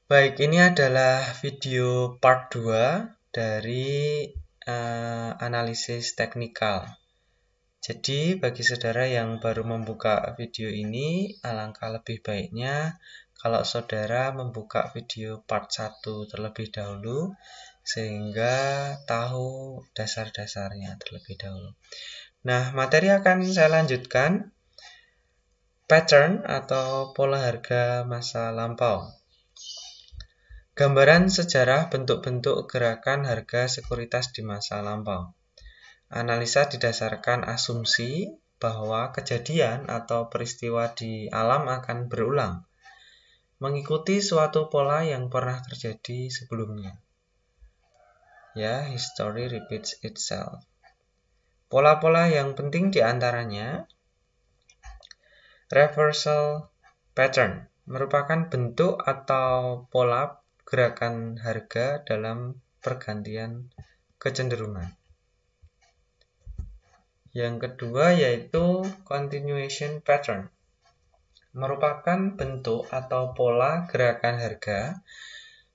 Baik, ini adalah video part 2 dari analisis teknikal. Jadi, bagi saudara yang baru membuka video ini, alangkah lebih baiknya kalau saudara membuka video part 1 terlebih dahulu, sehingga tahu dasar-dasarnya terlebih dahulu. Nah, materi akan saya lanjutkan, pattern atau pola harga masa lampau. Gambaran sejarah bentuk-bentuk gerakan harga sekuritas di masa lampau. Analisa didasarkan asumsi bahwa kejadian atau peristiwa di alam akan berulang, mengikuti suatu pola yang pernah terjadi sebelumnya. Ya, history repeats itself. Pola-pola yang penting diantaranya, reversal pattern merupakan bentuk atau pola gerakan harga dalam pergantian kecenderungan. Yang kedua yaitu continuation pattern, merupakan bentuk atau pola gerakan harga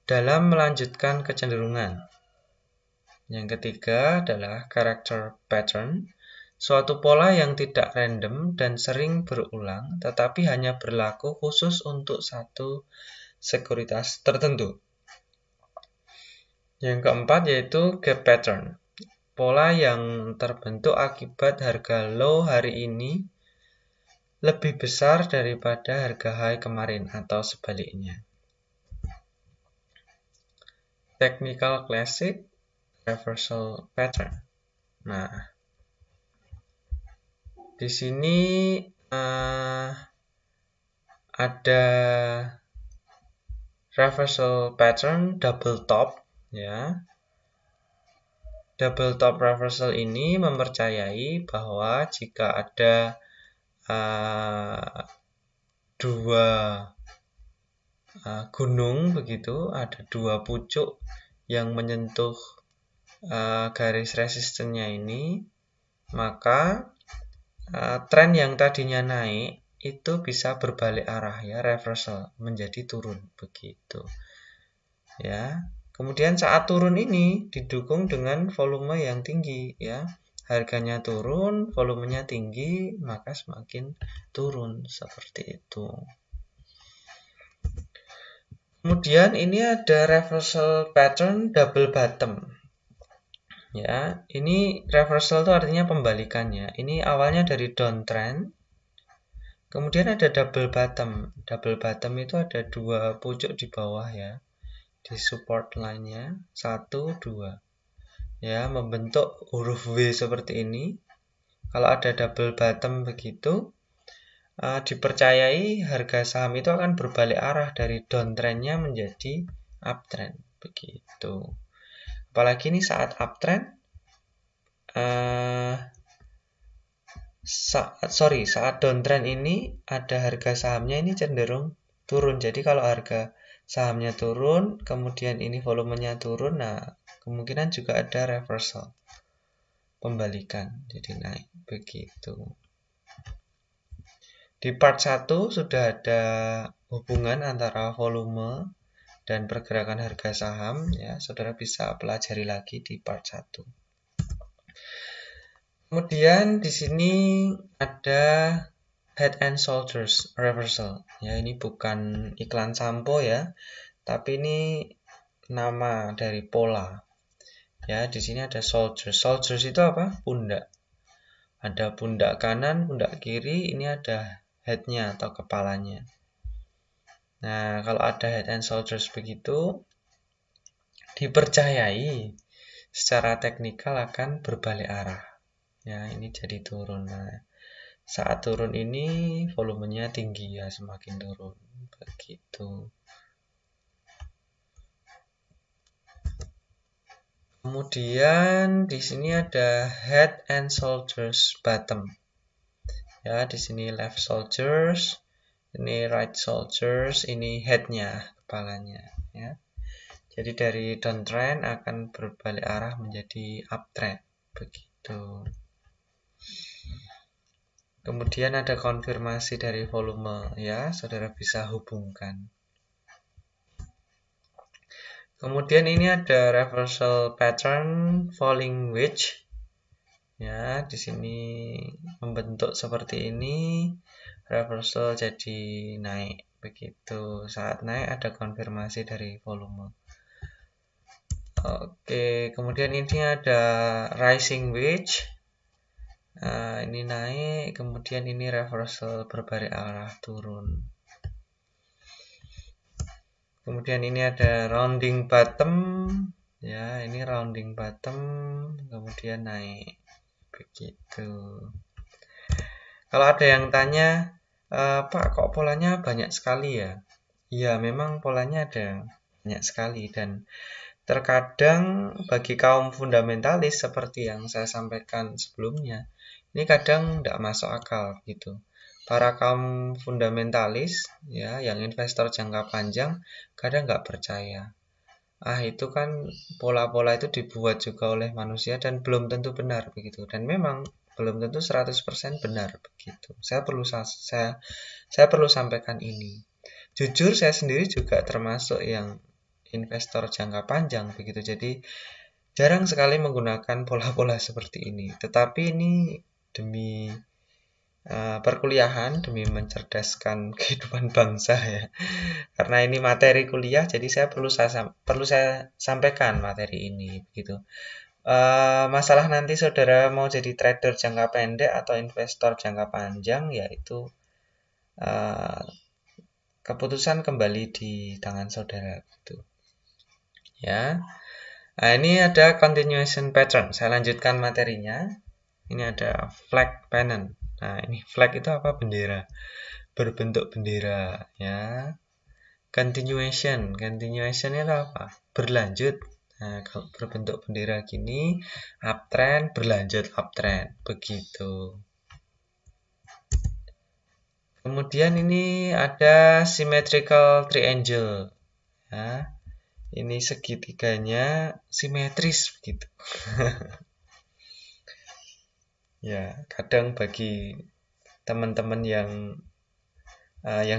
dalam melanjutkan kecenderungan. Yang ketiga adalah character pattern, suatu pola yang tidak random dan sering berulang, tetapi hanya berlaku khusus untuk satu sekuritas tertentu. Yang keempat yaitu gap pattern, pola yang terbentuk akibat harga low hari ini lebih besar daripada harga high kemarin atau sebaliknya. Technical classic reversal pattern. Nah, di sini ada reversal pattern double top, ya. Double top reversal ini mempercayai bahwa jika ada dua gunung begitu, ada dua pucuk yang menyentuh garis resistennya ini, maka tren yang tadinya naik itu bisa berbalik arah, ya, reversal menjadi turun begitu, ya. Kemudian saat turun ini didukung dengan volume yang tinggi, ya. Harganya turun, volumenya tinggi, maka semakin turun seperti itu. Kemudian ini ada reversal pattern double bottom. Ya, ini reversal itu artinya pembalikannya. Ini awalnya dari downtrend. Kemudian ada double bottom. Double bottom itu ada dua pucuk di bawah, ya. Di support line-nya 1, 2. Ya, membentuk huruf W seperti ini. Kalau ada double bottom begitu, dipercayai harga saham itu akan berbalik arah dari downtrend-nya menjadi uptrend begitu. Apalagi ini saat uptrend, saat downtrend ini ada harga sahamnya ini cenderung turun. Jadi kalau harga sahamnya turun, kemudian ini volumenya turun, nah kemungkinan juga ada reversal, pembalikan, jadi naik begitu. Di part 1 sudah ada hubungan antara volume dan pergerakan harga saham, ya. Saudara bisa pelajari lagi di part 1. Kemudian di sini ada Head and Shoulders reversal. Ya, ini bukan iklan sampo, ya, tapi ini nama dari pola. Ya, di sini ada shoulders. Shoulders itu apa? Pundak. Ada pundak kanan, pundak kiri, ini ada head-nya atau kepalanya. Nah, kalau ada head and shoulders begitu, dipercayai secara teknikal akan berbalik arah. Ya, ini jadi turun. Nah, saat turun ini volumenya tinggi, ya, semakin turun begitu. Kemudian di sini ada head and shoulders bottom. Ya, di sini left shoulders, ini right shoulders, ini head-nya, kepalanya, ya. Jadi dari downtrend akan berbalik arah menjadi uptrend begitu. Kemudian ada konfirmasi dari volume, ya, saudara bisa hubungkan. Kemudian ini ada reversal pattern falling wedge. Ya, di sini membentuk seperti ini, reversal jadi naik. Begitu, saat naik ada konfirmasi dari volume. Oke, kemudian ini ada rising wedge. Nah, ini naik, kemudian ini reversal berbalik arah turun. Kemudian ini ada rounding bottom. Ya, ini rounding bottom, kemudian naik. Begitu. Kalau ada yang tanya, Pak, kok polanya banyak sekali ya? Ya, memang polanya ada banyak sekali, dan terkadang bagi kaum fundamentalis seperti yang saya sampaikan sebelumnya, ini kadang tidak masuk akal gitu. Para kaum fundamentalis, ya, yang investor jangka panjang, kadang nggak percaya. Itu kan pola-pola itu dibuat juga oleh manusia dan belum tentu benar begitu. Dan memang belum tentu 100% benar begitu. Saya perlu sampaikan ini. Jujur saya sendiri juga termasuk yang investor jangka panjang begitu. Jadi jarang sekali menggunakan pola-pola seperti ini. Tetapi ini demi perkuliahan, demi mencerdaskan kehidupan bangsa ya. Karena ini materi kuliah, jadi saya perlu saya sampaikan materi ini begitu. Masalah nanti saudara mau jadi trader jangka pendek atau investor jangka panjang, yaitu keputusan kembali di tangan saudara gitu. Ya. Nah, ini ada continuation pattern. Saya lanjutkan materinya. Ini ada flag pennant. Nah, ini flag itu apa? Bendera. Berbentuk bendera, ya. Continuation itu apa? Berlanjut. Nah, kalau berbentuk bendera gini, uptrend, berlanjut uptrend. Begitu. Kemudian ini ada symmetrical triangle. Ya. Ini segitiganya simetris begitu. Ya, kadang bagi teman-teman yang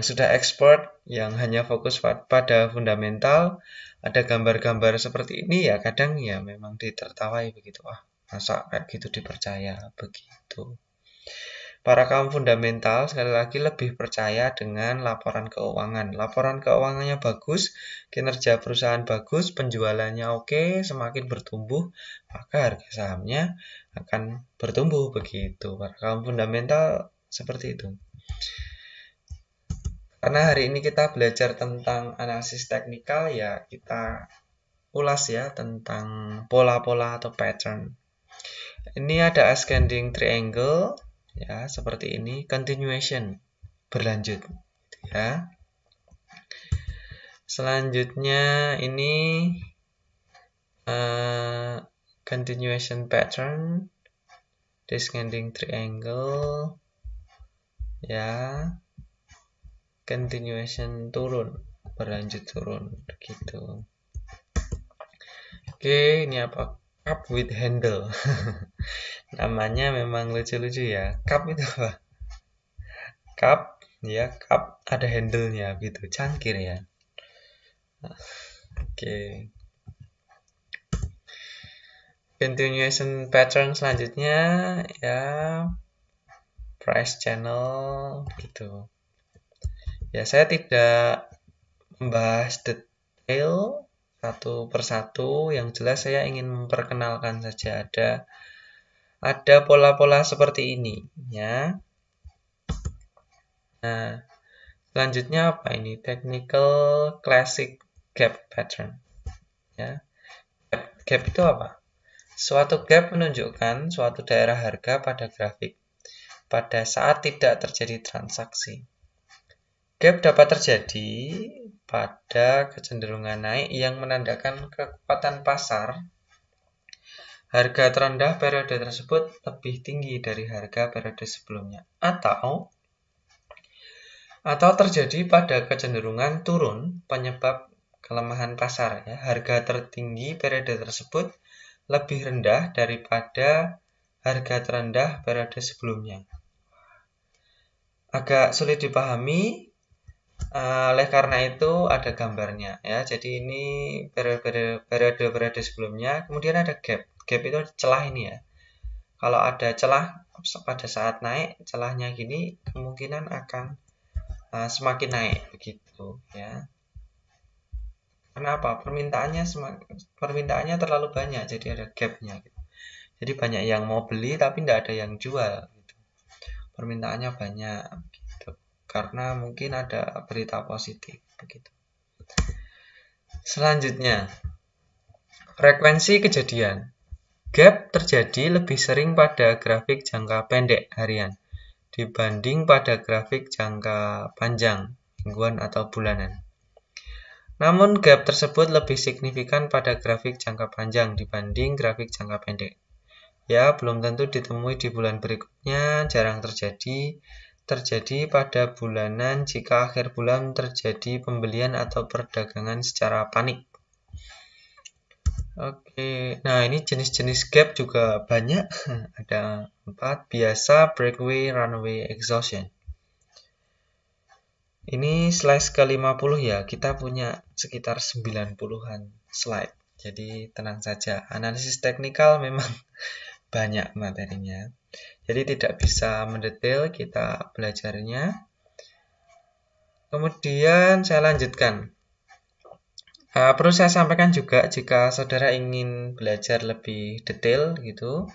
sudah expert, yang hanya fokus pada fundamental, ada gambar-gambar seperti ini ya kadang ya memang ditertawai begitu. Masa kayak gitu dipercaya begitu. Para kaum fundamental sekali lagi lebih percaya dengan laporan keuangan. Laporan keuangannya bagus, kinerja perusahaan bagus, penjualannya oke, semakin bertumbuh, maka harga sahamnya akan bertumbuh begitu. Para kaum fundamental seperti itu. Karena hari ini kita belajar tentang analisis teknikal, ya kita ulas ya tentang pola-pola atau pattern. Ini ada ascending triangle, ya seperti ini, continuation, berlanjut, ya. Selanjutnya ini continuation pattern, descending triangle, ya. Continuation turun, berlanjut turun begitu. Oke, ini apa? Cup with handle. Namanya memang lucu-lucu ya. Cup itu apa? Cup, ya, cup ada handle-nya gitu, cangkir ya. Oke. Continuation pattern selanjutnya ya price channel gitu. Ya, saya tidak membahas detail satu persatu, yang jelas saya ingin memperkenalkan saja ada pola-pola seperti ini ya. Nah, selanjutnya apa ini? Technical classic gap pattern. Ya. Gap itu apa? Suatu gap menunjukkan suatu daerah harga pada grafik pada saat tidak terjadi transaksi. Gap dapat terjadi pada kecenderungan naik yang menandakan kekuatan pasar. Harga terendah periode tersebut lebih tinggi dari harga periode sebelumnya. Atau terjadi pada kecenderungan turun penyebab kelemahan pasar. Ya. Harga tertinggi periode tersebut lebih rendah daripada harga terendah periode sebelumnya. Agak sulit dipahami, Oleh karena itu ada gambarnya ya. Jadi ini periode sebelumnya, kemudian ada gap. Gap itu celah ini ya. Kalau ada celah pada saat naik, celahnya gini kemungkinan akan semakin naik begitu ya. Kenapa? Permintaannya terlalu banyak, jadi ada gapnya. Gitu. Jadi banyak yang mau beli tapi tidak ada yang jual. Gitu. Permintaannya banyak, gitu. Karena mungkin ada berita positif. Begitu. Selanjutnya, frekuensi kejadian. Gap terjadi lebih sering pada grafik jangka pendek harian dibanding pada grafik jangka panjang, mingguan atau bulanan. Namun gap tersebut lebih signifikan pada grafik jangka panjang dibanding grafik jangka pendek. Ya, belum tentu ditemui di bulan berikutnya, jarang terjadi. Terjadi pada bulanan jika akhir bulan terjadi pembelian atau perdagangan secara panik. Oke, nah ini jenis-jenis gap juga banyak. Ada 4, biasa, breakaway, runaway, exhaustion. Ini slide ke-50 ya, kita punya sekitar 90-an slide. Jadi tenang saja, analisis teknikal memang banyak materinya. Jadi tidak bisa mendetail kita belajarnya. Kemudian saya lanjutkan. Perlu saya sampaikan juga jika saudara ingin belajar lebih detail gitu,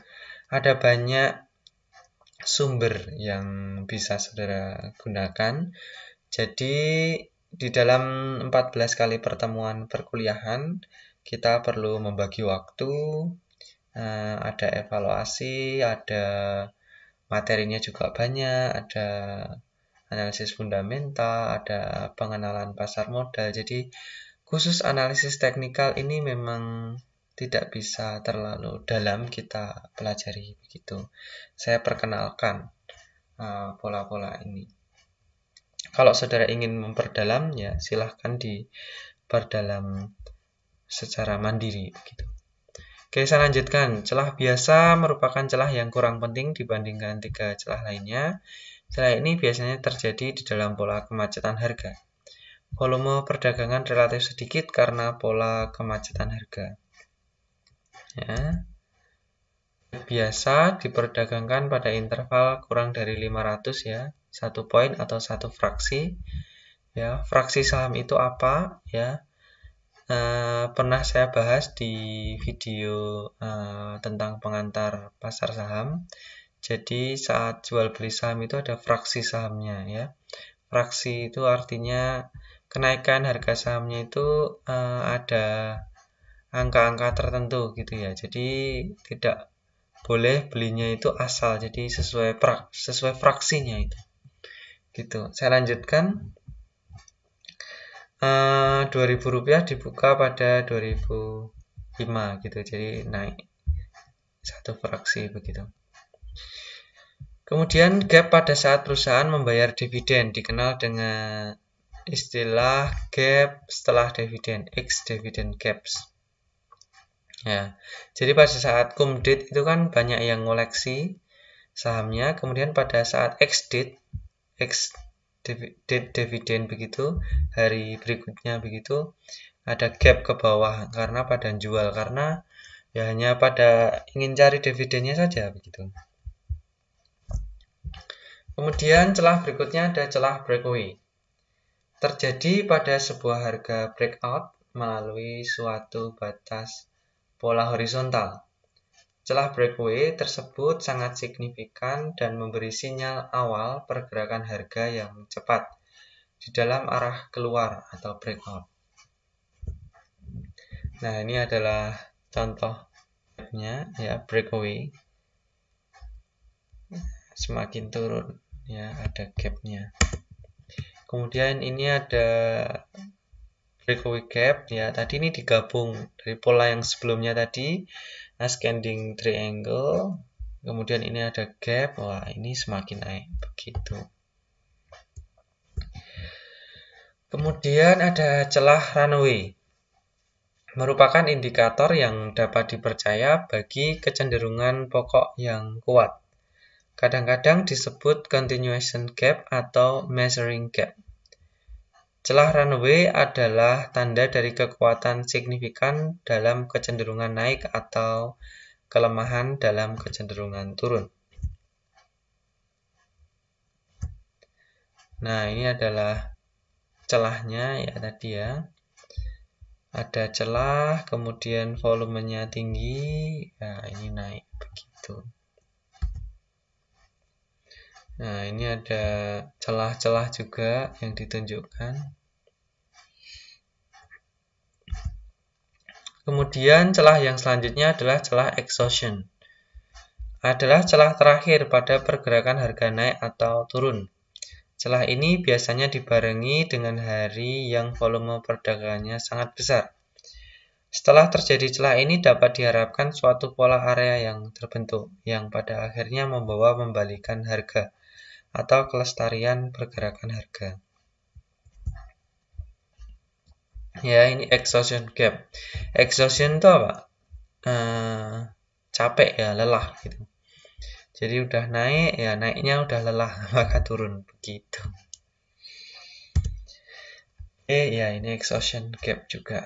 ada banyak sumber yang bisa saudara gunakan. Jadi di dalam 14 kali pertemuan perkuliahan kita perlu membagi waktu, ada evaluasi, ada materinya juga banyak, ada analisis fundamental, ada pengenalan pasar modal. Jadi khusus analisis teknikal ini memang tidak bisa terlalu dalam kita pelajari begitu. Saya perkenalkan pola-pola ini. Kalau saudara ingin memperdalam ya silahkan diperdalam secara mandiri begitu. Oke, saya lanjutkan. Celah biasa merupakan celah yang kurang penting dibandingkan 3 celah lainnya. Celah ini biasanya terjadi di dalam pola kemacetan harga. Volume perdagangan relatif sedikit karena pola kemacetan harga. Ya. Biasa diperdagangkan pada interval kurang dari 500 ya, 1 poin atau 1 fraksi. Ya, fraksi saham itu apa? Ya, pernah saya bahas di video tentang pengantar pasar saham. Jadi saat jual beli saham itu ada fraksi sahamnya ya. Fraksi itu artinya kenaikan harga sahamnya itu ada angka-angka tertentu gitu ya. Jadi tidak boleh belinya itu asal, jadi sesuai fraksinya itu. Gitu. Saya lanjutkan. Rp2.000 dibuka pada 2005 gitu. Jadi naik 1 fraksi begitu. Kemudian gap pada saat perusahaan membayar dividen dikenal dengan istilah gap setelah dividen, ex-dividend gaps. Ya, jadi pada saat cum date itu kan banyak yang ngoleksi sahamnya, kemudian pada saat ex-date, ex-date dividen begitu, hari berikutnya begitu, ada gap ke bawah karena pada jual, karena ya hanya pada ingin cari dividennya saja begitu. Kemudian celah berikutnya ada celah breakaway. Terjadi pada sebuah harga breakout melalui suatu batas pola horizontal. Celah breakaway tersebut sangat signifikan dan memberi sinyal awal pergerakan harga yang cepat di dalam arah keluar atau breakout. Nah, ini adalah contohnya ya, breakaway. Semakin turun ya, ada gapnya. Kemudian ini ada breakaway gap ya, tadi ini digabung dari pola yang sebelumnya tadi, ascending triangle, kemudian ini ada gap, wah ini semakin naik begitu. Kemudian ada celah runaway, merupakan indikator yang dapat dipercaya bagi kecenderungan pokok yang kuat. Kadang-kadang disebut continuation gap atau measuring gap. Celah runway adalah tanda dari kekuatan signifikan dalam kecenderungan naik atau kelemahan dalam kecenderungan turun. Nah, ini adalah celahnya ya tadi ya. Ada celah, kemudian volumenya tinggi, nah ini naik begitu. Nah, ini ada celah-celah juga yang ditunjukkan. Kemudian celah yang selanjutnya adalah celah exhaustion. Adalah celah terakhir pada pergerakan harga naik atau turun. Celah ini biasanya dibarengi dengan hari yang volume perdagangannya sangat besar. Setelah terjadi celah ini dapat diharapkan suatu pola area yang terbentuk, yang pada akhirnya membawa pembalikan harga atau kelestarian pergerakan harga. Ya, ini exhaustion gap. Exhaustion itu apa? Capek ya, lelah gitu. Jadi udah naik, ya naiknya udah lelah, maka turun begitu. Ya ini exhaustion gap juga.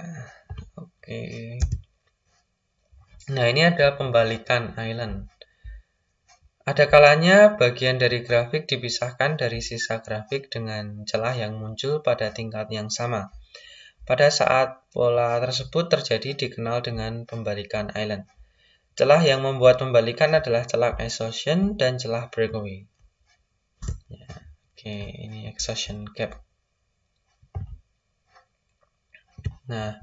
Oke. Nah, ini ada pembalikan island. Ada kalanya bagian dari grafik dipisahkan dari sisa grafik dengan celah yang muncul pada tingkat yang sama. Pada saat pola tersebut terjadi dikenal dengan pembalikan island. Celah yang membuat pembalikan adalah celah exhaustion dan celah breakaway. Ya, oke, ini exhaustion gap. Nah,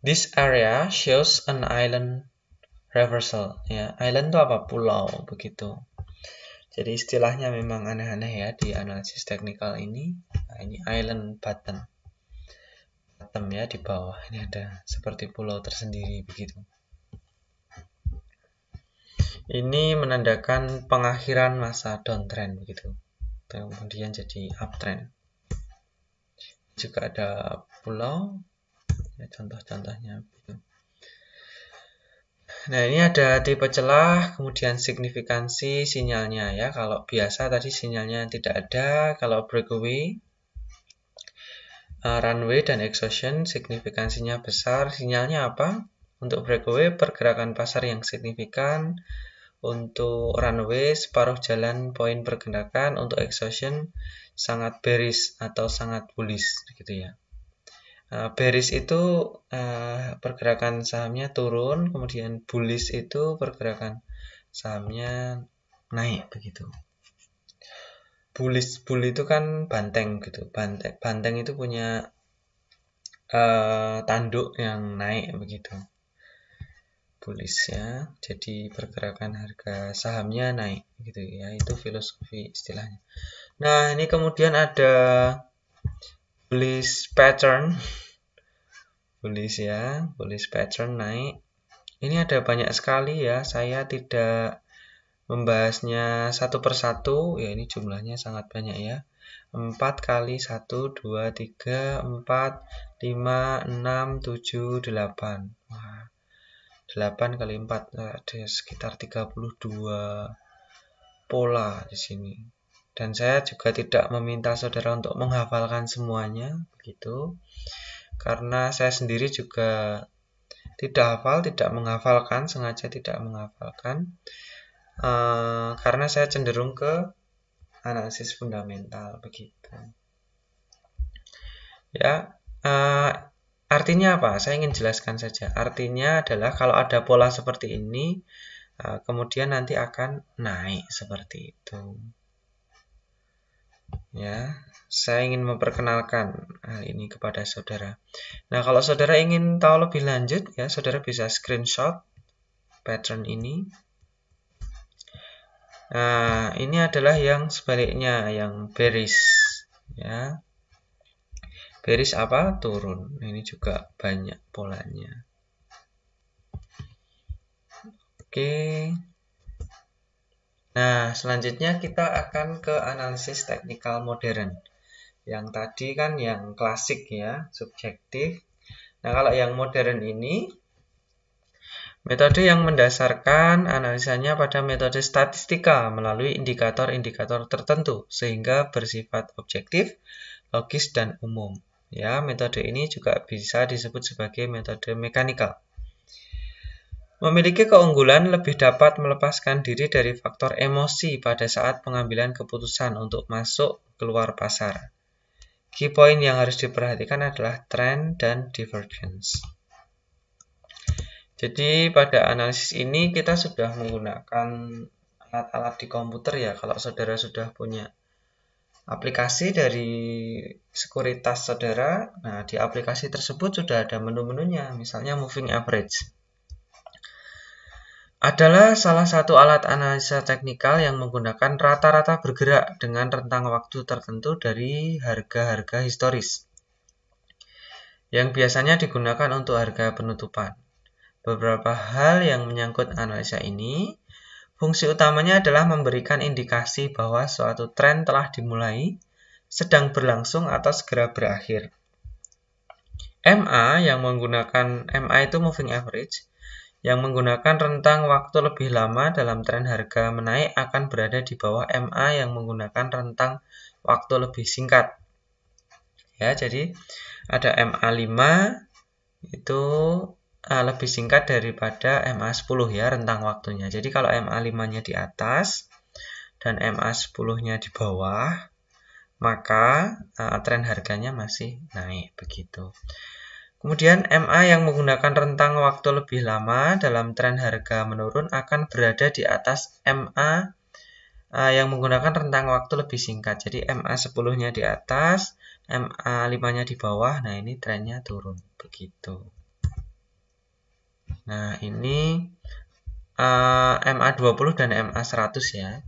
this area shows an island reversal. Ya, island itu apa? Pulau, begitu. Jadi istilahnya memang aneh-aneh ya di analisis teknikal ini. Nah, ini island bottom. Bottom ya di bawah. Ini ada seperti pulau tersendiri begitu. Ini menandakan pengakhiran masa downtrend begitu. Kemudian jadi uptrend. Juga ada pulau. Ya, contoh-contohnya begitu. Nah, ini ada tipe celah, kemudian signifikansi sinyalnya ya. Kalau biasa tadi sinyalnya tidak ada, kalau breakaway, runway dan exhaustion signifikansinya besar. Sinyalnya apa? Untuk breakaway pergerakan pasar yang signifikan, untuk runway separuh jalan poin pergerakan, untuk exhaustion sangat bearish atau sangat bullish gitu ya. Bearish itu pergerakan sahamnya turun, kemudian bullish itu pergerakan sahamnya naik begitu. Bull itu kan banteng gitu. Banteng itu punya tanduk yang naik begitu. Bullish ya. Jadi pergerakan harga sahamnya naik gitu ya. Itu filosofi istilahnya. Nah, ini kemudian ada bullish pattern. Bullish ya, bullish pattern naik. Ini ada banyak sekali ya, saya tidak membahasnya satu persatu, ya ini jumlahnya sangat banyak ya. 4 kali 1, 2, 3, 4, 5, 6, 7, 8. Wah, 8 kali 4, ada sekitar 32 pola di sini. Dan saya juga tidak meminta saudara untuk menghafalkan semuanya, begitu. Karena saya sendiri juga tidak hafal, tidak menghafalkan, sengaja tidak menghafalkan. Karena saya cenderung ke analisis fundamental begitu. Ya, artinya apa? Saya ingin jelaskan saja. Artinya adalah kalau ada pola seperti ini, kemudian nanti akan naik seperti itu. Ya, saya ingin memperkenalkan hal ini kepada saudara. Nah, kalau saudara ingin tahu lebih lanjut, ya saudara bisa screenshot pattern ini. Nah, ini adalah yang sebaliknya, yang bearish. Ya, bearish apa? Turun. Ini juga banyak polanya. Oke. Nah, selanjutnya kita akan ke analisis teknikal modern. Yang tadi kan yang klasik ya, subjektif. Nah, kalau yang modern ini, metode yang mendasarkan analisanya pada metode statistika melalui indikator-indikator tertentu, sehingga bersifat objektif, logis, dan umum. Ya, metode ini juga bisa disebut sebagai metode mechanical. Memiliki keunggulan lebih dapat melepaskan diri dari faktor emosi pada saat pengambilan keputusan untuk masuk keluar pasar. Key point yang harus diperhatikan adalah trend dan divergence. Jadi pada analisis ini kita sudah menggunakan alat-alat di komputer ya. Kalau saudara sudah punya aplikasi dari sekuritas saudara, nah di aplikasi tersebut sudah ada menu-menunya, misalnya moving average. Adalah salah satu alat analisa teknikal yang menggunakan rata-rata bergerak dengan rentang waktu tertentu dari harga-harga historis, yang biasanya digunakan untuk harga penutupan. Beberapa hal yang menyangkut analisa ini, fungsi utamanya adalah memberikan indikasi bahwa suatu tren telah dimulai, sedang berlangsung atau segera berakhir. MA yang menggunakan MA itu moving average, yang menggunakan rentang waktu lebih lama dalam tren harga menaik akan berada di bawah MA yang menggunakan rentang waktu lebih singkat. Ya, jadi ada MA5 itu lebih singkat daripada MA10 ya rentang waktunya. Jadi kalau MA5-nya di atas dan MA10-nya di bawah, maka tren harganya masih naik begitu. Kemudian MA yang menggunakan rentang waktu lebih lama dalam tren harga menurun akan berada di atas MA yang menggunakan rentang waktu lebih singkat. Jadi MA 10-nya di atas, MA 5-nya di bawah. Nah, ini trennya turun begitu. Nah, ini MA 20 dan MA 100 ya.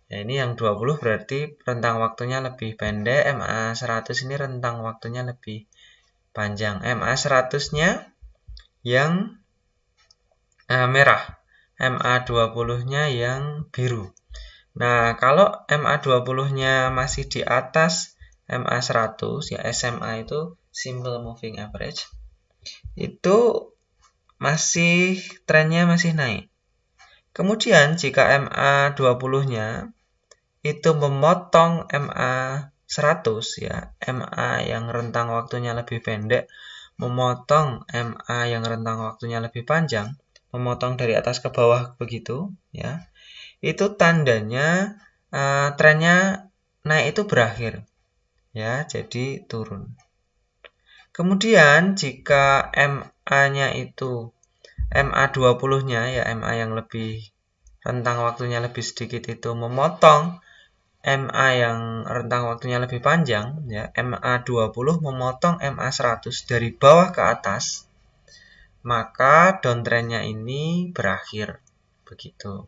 Ya, ini yang 20 berarti rentang waktunya lebih pendek, MA 100 ini rentang waktunya lebih panjang. MA 100-nya yang merah, MA 20-nya yang biru. Nah, kalau MA 20-nya masih di atas MA 100, ya SMA itu Simple Moving Average, itu masih trennya masih naik. Kemudian jika MA 20-nya itu memotong MA 100 ya, MA yang rentang waktunya lebih pendek memotong MA yang rentang waktunya lebih panjang, memotong dari atas ke bawah begitu ya. Itu tandanya trennya naik itu berakhir. Ya, jadi turun. Kemudian jika MA-nya itu MA 20-nya ya MA yang lebih rentang waktunya lebih sedikit itu memotong MA yang rentang waktunya lebih panjang, ya, MA 20 memotong MA 100 dari bawah ke atas, maka downtrendnya ini berakhir. Begitu.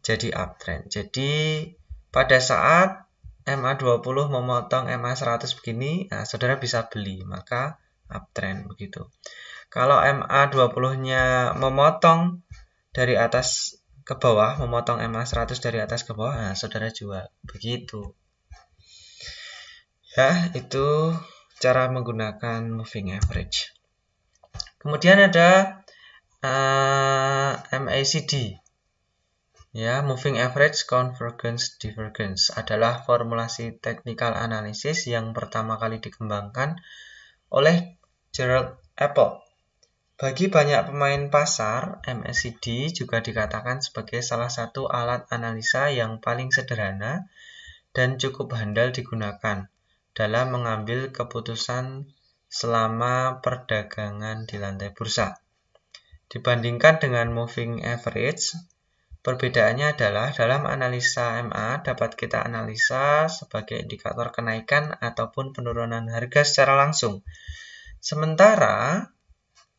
Jadi uptrend. Jadi pada saat MA 20 memotong MA 100 begini, nah, saudara bisa beli, maka uptrend begitu. Kalau MA 20-nya memotong dari atas ke bawah, memotong MA 100 dari atas ke bawah, nah saudara jual. Begitu. Ya, itu cara menggunakan moving average. Kemudian ada MACD. Ya, moving average convergence divergence adalah formulasi technical analysis yang pertama kali dikembangkan oleh Gerald Apple. Bagi banyak pemain pasar, MACD juga dikatakan sebagai salah satu alat analisa yang paling sederhana dan cukup handal digunakan dalam mengambil keputusan selama perdagangan di lantai bursa. Dibandingkan dengan moving average, perbedaannya adalah dalam analisa MA dapat kita analisa sebagai indikator kenaikan ataupun penurunan harga secara langsung. Sementara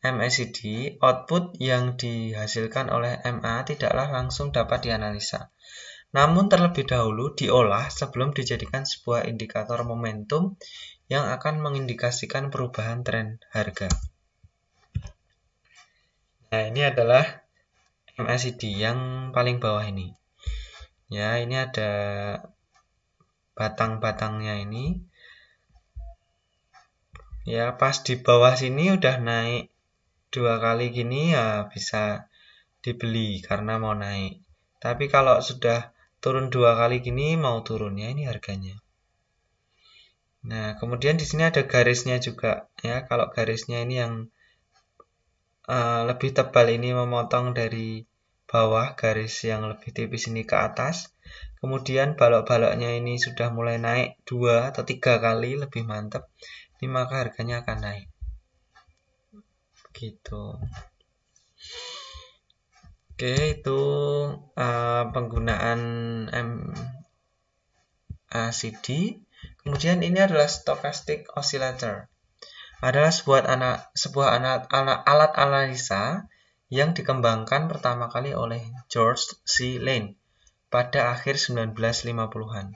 MACD, output yang dihasilkan oleh MA tidaklah langsung dapat dianalisa, namun terlebih dahulu diolah sebelum dijadikan sebuah indikator momentum yang akan mengindikasikan perubahan tren harga. Nah, ini adalah MACD yang paling bawah ini. Ya, ini ada batang-batangnya ini. Ya, pas di bawah sini udah naik 2 kali gini ya bisa dibeli karena mau naik. Tapi kalau sudah turun 2 kali gini mau turun ya ini harganya. Nah, kemudian di sini ada garisnya juga ya. Kalau garisnya ini yang lebih tebal ini memotong dari bawah, garis yang lebih tipis ini ke atas. Kemudian balok-baloknya ini sudah mulai naik 2 atau 3 kali lebih mantap. Ini maka harganya akan naik. Gitu. Oke, itu penggunaan MACD. Kemudian ini adalah stochastic oscillator. Adalah sebuah alat analisa yang dikembangkan pertama kali oleh George C. Lane pada akhir 1950-an.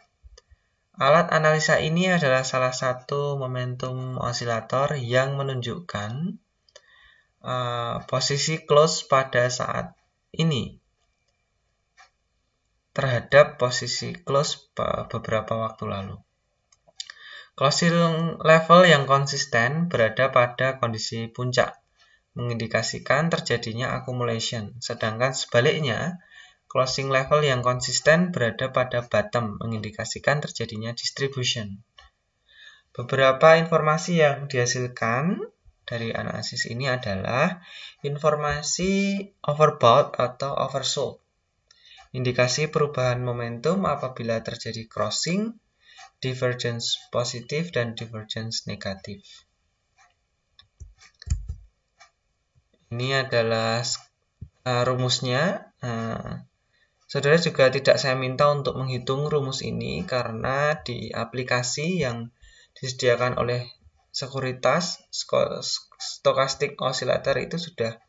Alat analisa ini adalah salah satu momentum osilator yang menunjukkan posisi close pada saat ini terhadap posisi close beberapa waktu lalu. Closing level yang konsisten berada pada kondisi puncak, mengindikasikan terjadinya accumulation, sedangkan sebaliknya, closing level yang konsisten berada pada bottom, mengindikasikan terjadinya distribution. Beberapa informasi yang dihasilkan dari analisis ini adalah informasi overbought atau oversold, indikasi perubahan momentum apabila terjadi crossing, divergence positif dan divergence negatif. Ini adalah rumusnya. Saudara juga tidak saya minta untuk menghitung rumus ini karena di aplikasi yang disediakan oleh sekuritas stochastic oscillator itu sudah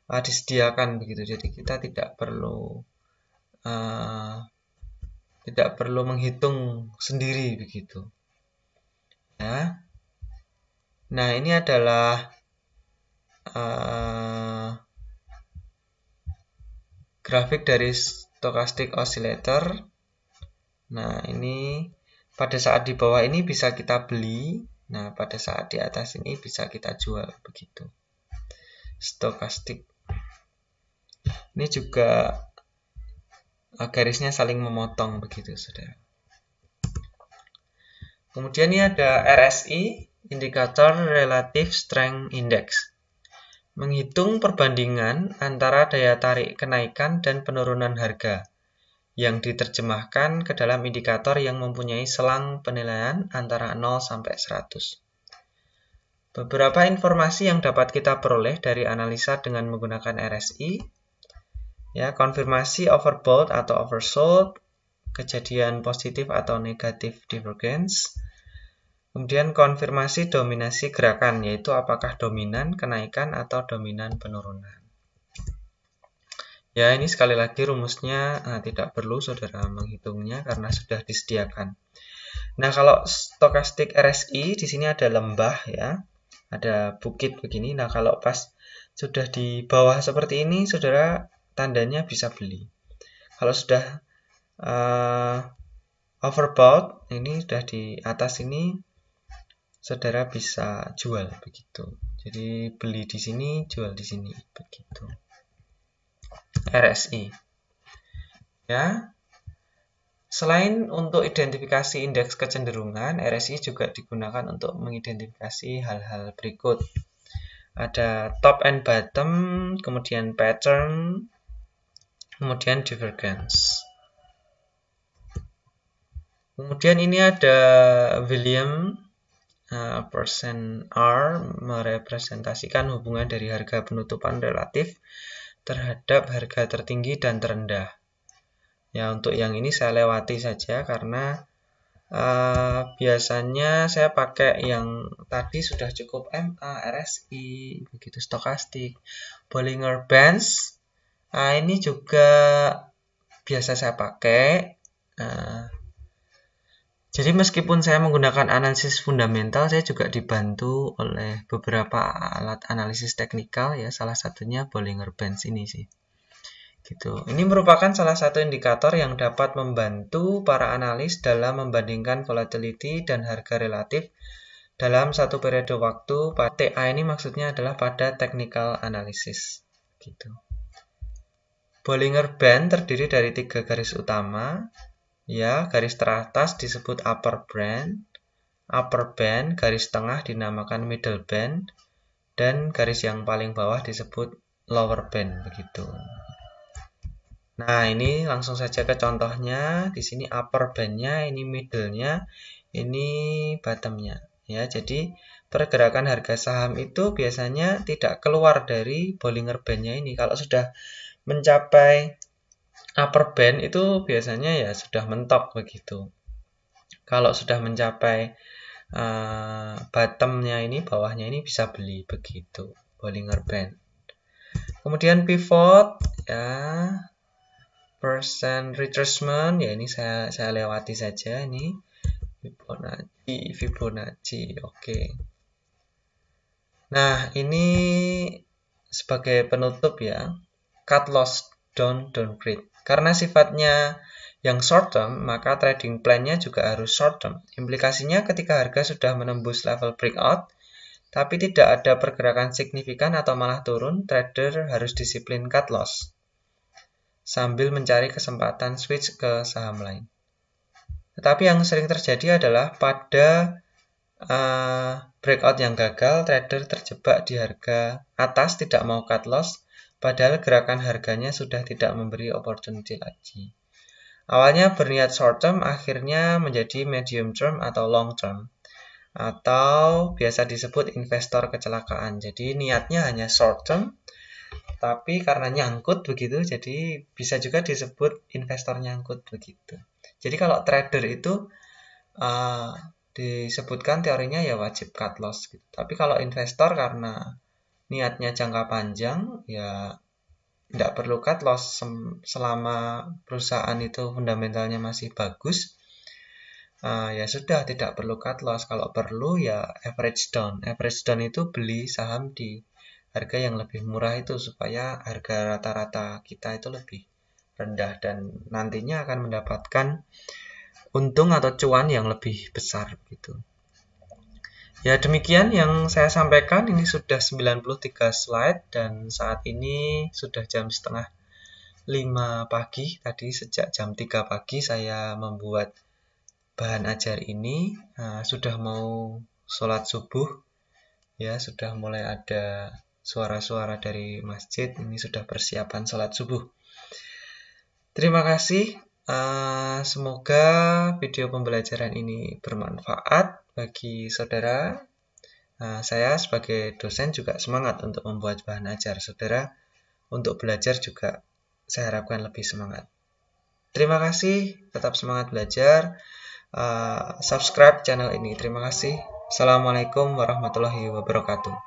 disediakan begitu. Jadi kita tidak perlu menghitung sendiri begitu. Ya. Nah, ini adalah grafik dari stochastic oscillator. Nah, ini pada saat di bawah ini bisa kita beli. Nah, pada saat di atas ini bisa kita jual begitu. Stokastik. Ini juga garisnya saling memotong begitu, Saudara. Kemudian ini ada RSI, Indicator Relative Strength Index. Menghitung perbandingan antara daya tarik kenaikan dan penurunan harga yang diterjemahkan ke dalam indikator yang mempunyai selang penilaian antara 0 sampai 100. Beberapa informasi yang dapat kita peroleh dari analisa dengan menggunakan RSI, ya, konfirmasi overbought atau oversold, kejadian positif atau negatif divergence, kemudian konfirmasi dominasi gerakan, yaitu apakah dominan kenaikan atau dominan penurunan. Ya, ini sekali lagi rumusnya tidak perlu saudara menghitungnya karena sudah disediakan. Nah, kalau stokastik RSI di sini ada lembah ya, ada bukit begini. Nah, kalau pas sudah di bawah seperti ini, saudara tandanya bisa beli. Kalau sudah overbought, ini sudah di atas ini, saudara bisa jual begitu. Jadi beli di sini, jual di sini begitu. RSI. Ya. Selain untuk identifikasi indeks kecenderungan, RSI juga digunakan untuk mengidentifikasi hal-hal berikut. Ada top and bottom, kemudian pattern, kemudian divergence. Kemudian ini ada William persen R merepresentasikan hubungan dari harga penutupan relatif terhadap harga tertinggi dan terendah. Ya, untuk yang ini saya lewati saja karena biasanya saya pakai yang tadi sudah cukup MA, RSI, begitu stokastik, Bollinger Bands. Ini juga biasa saya pakai. Jadi meskipun saya menggunakan analisis fundamental, saya juga dibantu oleh beberapa alat analisis teknikal ya, salah satunya Bollinger Bands ini sih. Gitu. Ini merupakan salah satu indikator yang dapat membantu para analis dalam membandingkan volatility dan harga relatif dalam satu periode waktu. TA ini maksudnya adalah pada technical analysis. Gitu. Bollinger Band terdiri dari 3 garis utama. Ya, garis teratas disebut upper band. upper band, garis tengah dinamakan middle band, dan garis yang paling bawah disebut lower band begitu. Nah, ini langsung saja ke contohnya. Di sini upper band-nya, ini middle-nya, ini bottom-nya. Ya, jadi pergerakan harga saham itu biasanya tidak keluar dari Bollinger Band-nya ini. Kalau sudah mencapai upper band itu biasanya ya sudah mentok begitu. Kalau sudah mencapai bottomnya ini, bawahnya ini bisa beli begitu, Bollinger Band. Kemudian pivot, ya, percent retracement, ya ini saya lewati saja ini. Fibonacci, oke. Nah, ini sebagai penutup ya, cut loss downgrade. Karena sifatnya yang short term, maka trading plan-nya juga harus short term. Implikasinya ketika harga sudah menembus level breakout, tapi tidak ada pergerakan signifikan atau malah turun, trader harus disiplin cut loss sambil mencari kesempatan switch ke saham lain. Tetapi yang sering terjadi adalah pada breakout yang gagal, trader terjebak di harga atas, tidak mau cut loss, padahal gerakan harganya sudah tidak memberi opportunity lagi. Awalnya berniat short term, akhirnya menjadi medium term atau long term, atau biasa disebut investor kecelakaan. Jadi niatnya hanya short term, tapi karena nyangkut begitu, jadi bisa juga disebut investor nyangkut begitu. Jadi kalau trader itu disebutkan teorinya ya wajib cut loss gitu. Tapi kalau investor karena niatnya jangka panjang, ya tidak perlu cut loss selama perusahaan itu fundamentalnya masih bagus. Ya sudah, tidak perlu cut loss. Kalau perlu ya average down. Average down itu beli saham di harga yang lebih murah itu supaya harga rata-rata kita itu lebih rendah dan nantinya akan mendapatkan untung atau cuan yang lebih besar gitu. Ya, demikian yang saya sampaikan. Ini sudah 93 slide dan saat ini sudah jam setengah 5 pagi. Tadi sejak jam 3 pagi saya membuat bahan ajar ini. Sudah mau sholat subuh. Ya, sudah mulai ada suara-suara dari masjid. Ini sudah persiapan sholat subuh. Terima kasih. Semoga video pembelajaran ini bermanfaat bagi saudara. Saya sebagai dosen juga semangat untuk membuat bahan ajar saudara. Untuk belajar juga saya harapkan lebih semangat. Terima kasih, tetap semangat belajar. Subscribe channel ini. Terima kasih. Assalamualaikum warahmatullahi wabarakatuh.